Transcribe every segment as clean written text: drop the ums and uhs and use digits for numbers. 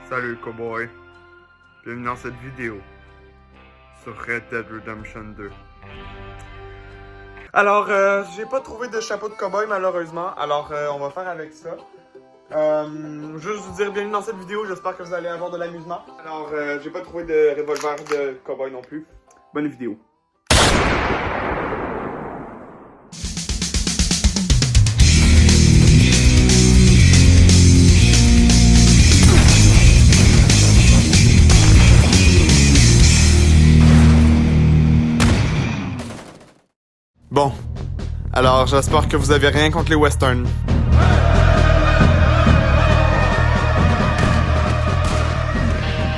Salut cowboy, bienvenue dans cette vidéo sur Red Dead Redemption 2. Alors, j'ai pas trouvé de chapeau de cowboy malheureusement, alors on va faire avec ça. Juste vous dire bienvenue dans cette vidéo, j'espère que vous allez avoir de l'amusement. Alors, j'ai pas trouvé de revolver de cowboy non plus. Bonne vidéo. Bon, alors j'espère que vous avez rien contre les westerns.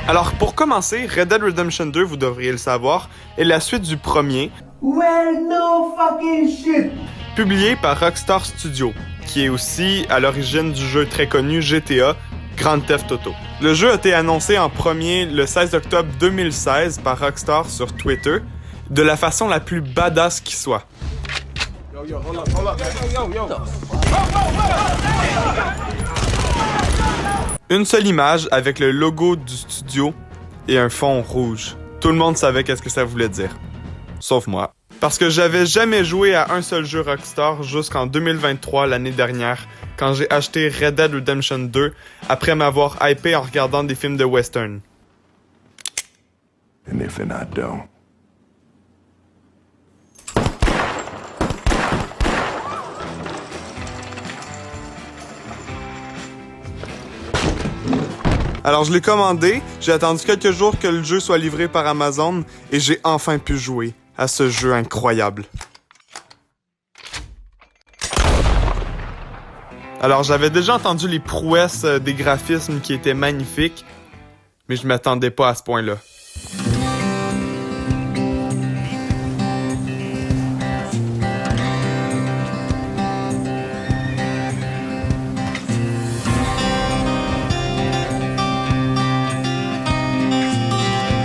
Alors pour commencer, Red Dead Redemption 2, vous devriez le savoir, est la suite du premier, Well, no fucking shit! publié par Rockstar Studios, qui est aussi à l'origine du jeu très connu GTA Grand Theft Auto. Le jeu a été annoncé en premier le 16 octobre 2016 par Rockstar sur Twitter, de la façon la plus badass qui soit. Une seule image avec le logo du studio et un fond rouge. Tout le monde savait qu'est-ce que ça voulait dire. Sauf moi. Parce que j'avais jamais joué à un seul jeu Rockstar jusqu'en 2023, l'année dernière, quand j'ai acheté Red Dead Redemption 2 après m'avoir hypé en regardant des films de western. And if I don't. Alors je l'ai commandé, j'ai attendu quelques jours que le jeu soit livré par Amazon et j'ai enfin pu jouer à ce jeu incroyable. Alors j'avais déjà entendu les prouesses des graphismes qui étaient magnifiques, mais je m'attendais pas à ce point-là.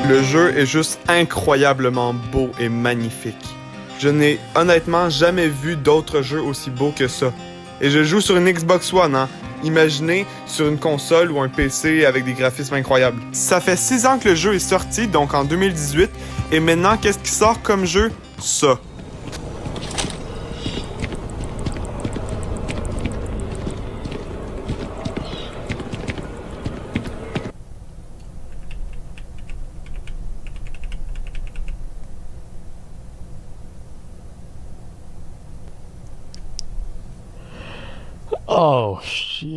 Le jeu est juste incroyablement beau et magnifique. Je n'ai honnêtement jamais vu d'autres jeux aussi beaux que ça. Et je joue sur une Xbox One, hein. Imaginez sur une console ou un PC avec des graphismes incroyables. Ça fait 6 ans que le jeu est sorti, donc en 2018, et maintenant, qu'est-ce qui sort comme jeu? Ça. Oh shit.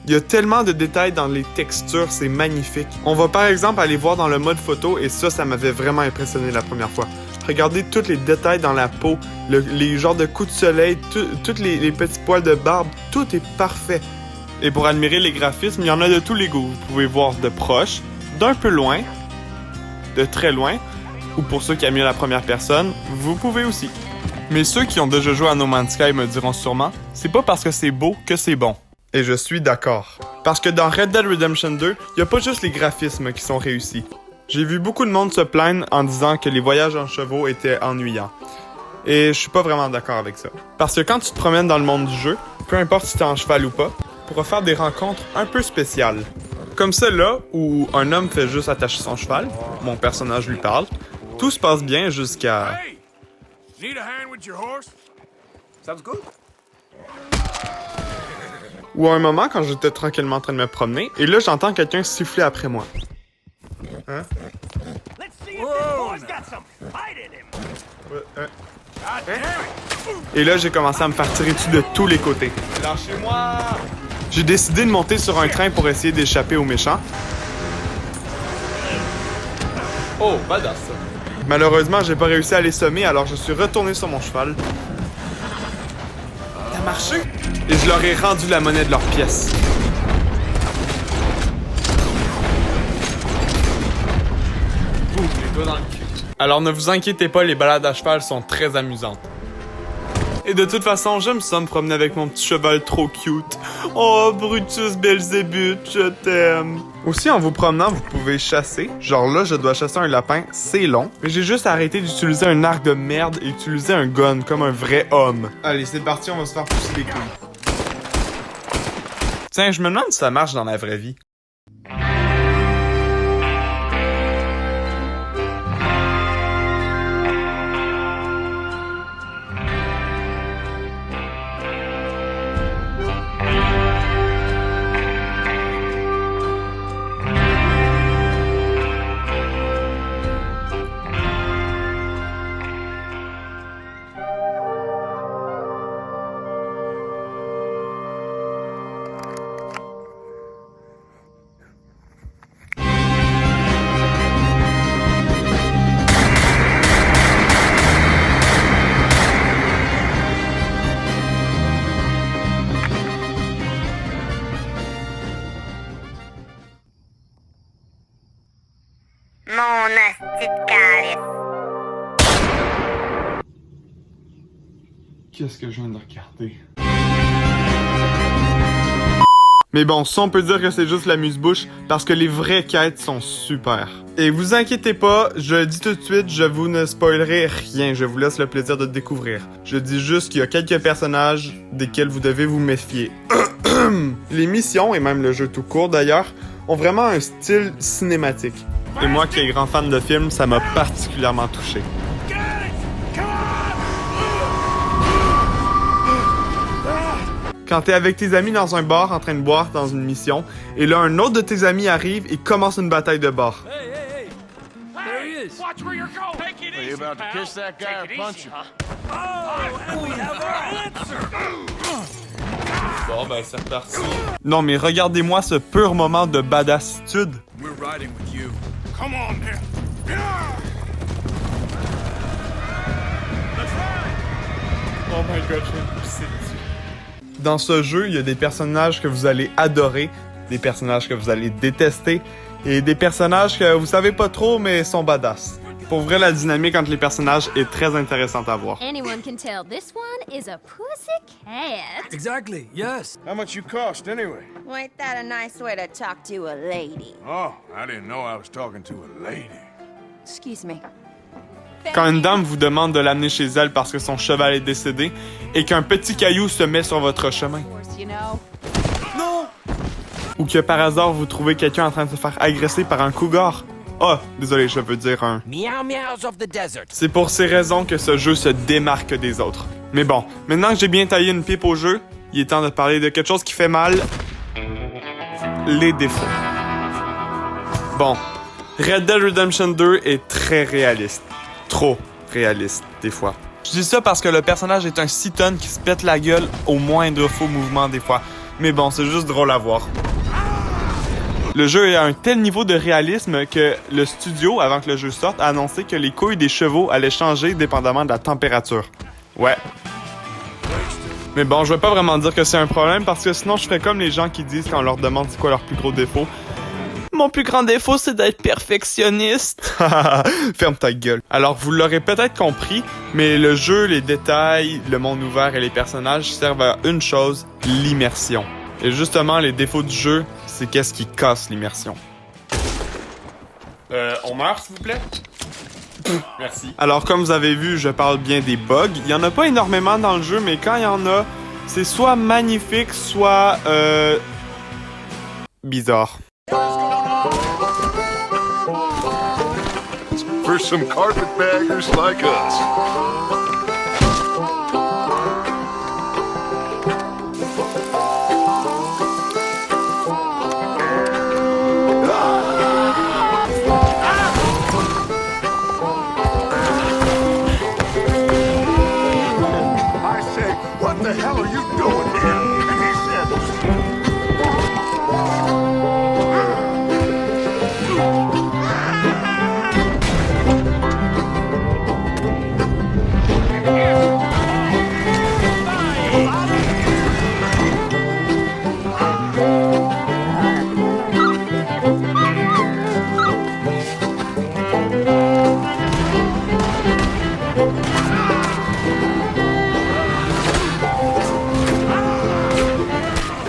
Il y a tellement de détails dans les textures, c'est magnifique. On va par exemple aller voir dans le mode photo et ça m'avait vraiment impressionné la première fois. Regardez tous les détails dans la peau, les genres de coups de soleil, tous les petits poils de barbe, tout est parfait. Et pour admirer les graphismes, il y en a de tous les goûts. Vous pouvez voir de proche, d'un peu loin, de très loin, ou pour ceux qui aiment mieux la première personne, vous pouvez aussi. Mais ceux qui ont déjà joué à No Man's Sky me diront sûrement, c'est pas parce que c'est beau que c'est bon. Et je suis d'accord. Parce que dans Red Dead Redemption 2, y a pas juste les graphismes qui sont réussis. J'ai vu beaucoup de monde se plaindre en disant que les voyages en chevaux étaient ennuyants. Et je suis pas vraiment d'accord avec ça. Parce que quand tu te promènes dans le monde du jeu, peu importe si t'es en cheval ou pas, tu pourras faire des rencontres un peu spéciales. Comme celle-là, où un homme fait juste attacher son cheval, mon personnage lui parle, tout se passe bien jusqu'à... Need a hand with your horse? Sounds good. Ou à un moment, quand j'étais tranquillement en train de me promener, et là, j'entends quelqu'un siffler après moi. Hein? Let's see if this boy's got some fight in him! God damn it! Et là, j'ai commencé à me faire tirer dessus de tous les côtés. Lâchez-moi! J'ai décidé de monter sur un train pour essayer d'échapper aux méchants. Oh, badass. Malheureusement, j'ai pas réussi à les semer, alors je suis retourné sur mon cheval. Ça a marché! Et je leur ai rendu la monnaie de leurs pièces. Boum, les doigts dans le cul. Alors ne vous inquiétez pas, les balades à cheval sont très amusantes. Et de toute façon, j'aime ça me promener avec mon petit cheval trop cute. Oh, Brutus Belzébuth, je t'aime. Aussi, en vous promenant, vous pouvez chasser. Genre là, je dois chasser un lapin, c'est long. Mais j'ai juste arrêté d'utiliser un arc de merde et utiliser un gun comme un vrai homme. Allez, c'est parti, on va se faire pousser les couilles. Tiens, je me demande si ça marche dans la vraie vie. petite calice. Qu'est-ce que je viens de regarder? Mais bon, ça on peut dire que c'est juste l'amuse-bouche parce que les vraies quêtes sont super. Et vous inquiétez pas, je le dis tout de suite, je vous ne spoilerai rien, je vous laisse le plaisir de découvrir. Je dis juste qu'il y a quelques personnages desquels vous devez vous méfier. Les missions, et même le jeu tout court d'ailleurs, ont vraiment un style cinématique. Et moi qui est grand fan de films, ça m'a particulièrement touché. Quand t'es avec tes amis dans un bar en train de boire dans une mission, et là un autre de tes amis arrive et commence une bataille de bar. Hey! There he is! Watch where you're going! Take it easy, you about to pal. kiss that guy Take or it punch easy, him? huh? Oh, and we have our answer! Bon, ben, c'est reparti. Non mais regardez-moi ce pur moment de badassitude. We're riding with you. Come on, then! Let's ride! Oh my god, je vais me pisser dessus. Dans ce jeu, il y a des personnages que vous allez adorer, des personnages que vous allez détester, et des personnages que vous savez pas trop mais sont badass. Pour vrai, la dynamique entre les personnages est très intéressante à voir. Anyone can tell this one is a pussycat. Exactly, yes. How much you cost, anyway? Ain't that a nice way to talk to a lady? Oh, I didn't know I was talking to a lady. Excuse me. Quand une dame vous demande de l'amener chez elle parce que son cheval est décédé, et qu'un petit caillou se met sur votre chemin, ou que par hasard vous trouvez quelqu'un en train de se faire agresser par un cougar. Ah, désolé, je veux dire un... Meow meows of the desert. C'est pour ces raisons que ce jeu se démarque des autres. Mais bon, maintenant que j'ai bien taillé une pipe au jeu, il est temps de parler de quelque chose qui fait mal. Les défauts. Bon, Red Dead Redemption 2 est très réaliste. Trop réaliste, des fois. Je dis ça parce que le personnage est un citon qui se pète la gueule au moindre faux mouvement des fois. Mais bon, c'est juste drôle à voir. Le jeu est à un tel niveau de réalisme que le studio, avant que le jeu sorte, a annoncé que les couilles des chevaux allaient changer dépendamment de la température. Ouais. Mais bon, je vais pas vraiment dire que c'est un problème parce que sinon je ferais comme les gens qui disent quand on leur demande c'est quoi leur plus gros défaut. Mon plus grand défaut, c'est d'être perfectionniste. Ferme ta gueule. Alors, vous l'aurez peut-être compris, mais le jeu, les détails, le monde ouvert et les personnages servent à une chose, l'immersion. Et justement, les défauts du jeu, c'est qu'est-ce qui casse l'immersion. On meurt, s'il vous plaît? Merci. Alors, comme vous avez vu, je parle bien des bugs. Il y en a pas énormément dans le jeu, mais quand il y en a, c'est soit magnifique, soit... bizarre. For some carpetbaggers like us. I said, what the hell are you doing here? And he said,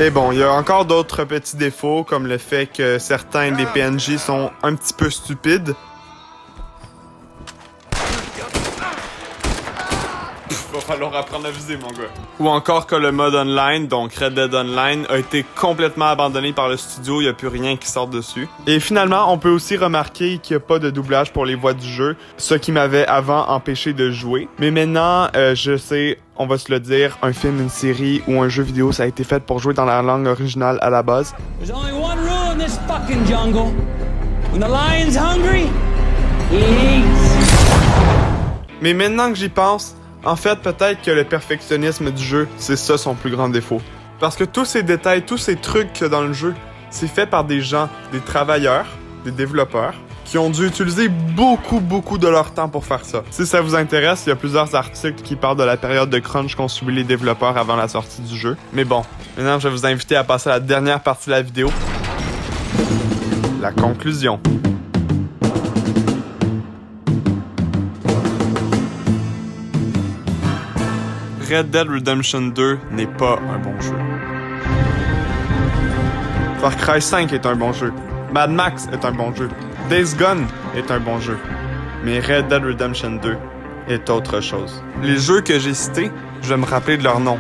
Et bon, il y a encore d'autres petits défauts, comme le fait que certains des PNJ sont un petit peu stupides. Va falloir apprendre à viser, mon gars. Ou encore que le mode online, donc Red Dead Online, a été complètement abandonné par le studio, il n'y a plus rien qui sort dessus. Et finalement, on peut aussi remarquer qu'il n'y a pas de doublage pour les voix du jeu, ce qui m'avait avant empêché de jouer. Mais maintenant, je sais, on va se le dire, un film, une série ou un jeu vidéo, ça a été fait pour jouer dans la langue originale à la base. There's only one rule in this fucking jungle. When the lion's hungry, he eats. Mais maintenant que j'y pense, en fait, peut-être que le perfectionnisme du jeu, c'est ça son plus grand défaut. Parce que tous ces détails, tous ces trucs qu'il y a dans le jeu, c'est fait par des gens, des travailleurs, des développeurs, qui ont dû utiliser beaucoup de leur temps pour faire ça. Si ça vous intéresse, il y a plusieurs articles qui parlent de la période de crunch qu'ont subi les développeurs avant la sortie du jeu. Mais bon, maintenant je vais vous inviter à passer à la dernière partie de la vidéo. La conclusion. Red Dead Redemption 2 n'est pas un bon jeu. Far Cry 5 est un bon jeu. Mad Max est un bon jeu. Days Gone est un bon jeu. Mais Red Dead Redemption 2 est autre chose. Les jeux que j'ai cités, je vais me rappeler de leur nom.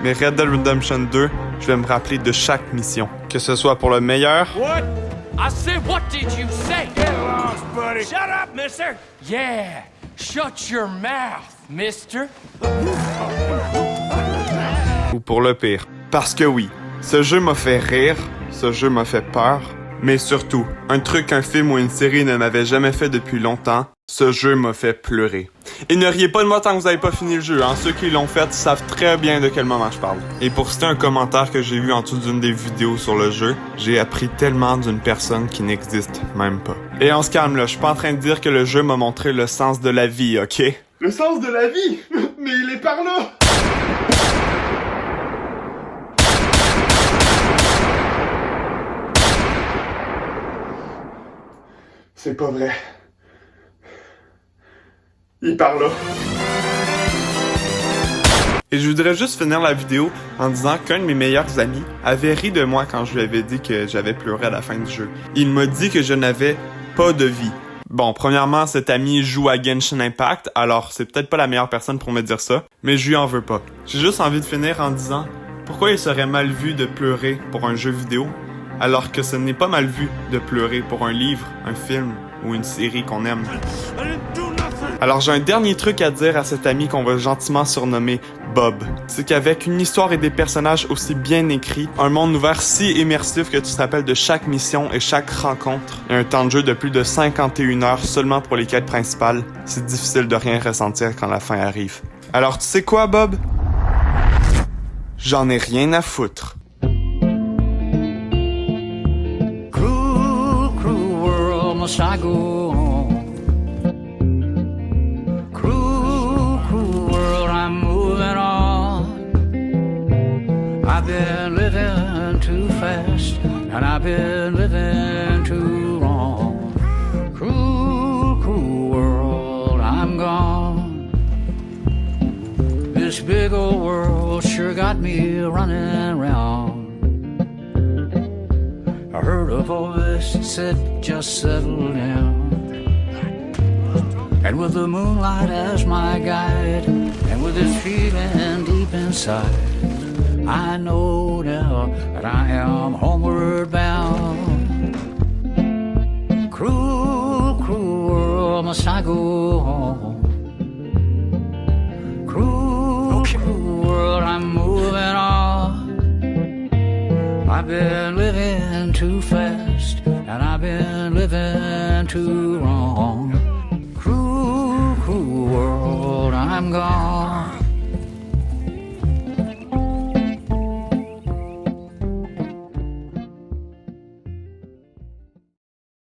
Mais Red Dead Redemption 2, je vais me rappeler de chaque mission. Que ce soit pour le meilleur... What? I said, what did you say? Get lost, buddy. Shut up, mister! Yeah, shut your mouth, mister. Ou pour le pire. Parce que oui, ce jeu m'a fait rire, ce jeu m'a fait peur, mais surtout, un truc qu'un film ou une série ne m'avait jamais fait depuis longtemps, ce jeu m'a fait pleurer. Et ne riez pas de moi tant que vous n'avez pas fini le jeu, hein. Ceux qui l'ont fait savent très bien de quel moment je parle. Et pour citer un commentaire que j'ai vu en dessous d'une des vidéos sur le jeu, j'ai appris tellement d'une personne qui n'existe même pas. Et on se calme là, je suis pas en train de dire que le jeu m'a montré le sens de la vie, ok? Le sens de la vie? Mais il est par là! C'est pas vrai. Il part là. Et je voudrais juste finir la vidéo en disant qu'un de mes meilleurs amis avait ri de moi quand je lui avais dit que j'avais pleuré à la fin du jeu. Il m'a dit que je n'avais pas de vie. Bon, premièrement, cet ami joue à Genshin Impact, alors c'est peut-être pas la meilleure personne pour me dire ça, mais je lui en veux pas. J'ai juste envie de finir en disant pourquoi il serait mal vu de pleurer pour un jeu vidéo, alors que ce n'est pas mal vu de pleurer pour un livre, un film ou une série qu'on aime. Alors j'ai un dernier truc à dire à cet ami qu'on va gentiment surnommer Bob. C'est qu'avec une histoire et des personnages aussi bien écrits, un monde ouvert si immersif que tu te rappelles de chaque mission et chaque rencontre, et un temps de jeu de plus de 51 heures seulement pour les quêtes principales, c'est difficile de rien ressentir quand la fin arrive. Alors tu sais quoi, Bob? J'en ai rien à foutre. Must I go on? Cruel, cruel world, I'm moving on. I've been living too fast, and I've been living too long. Cruel, cruel world, I'm gone. This big old world sure got me running round. I heard a voice that said, just settle down. And with the moonlight as my guide, and with this feeling deep inside, I know now that I am homeward bound. Cruel, cruel world, must I go home? Cruel, cruel world, I'm moving on. I've been living too fast, and I've been living too wrong. Cruel, cruel world, I'm gone.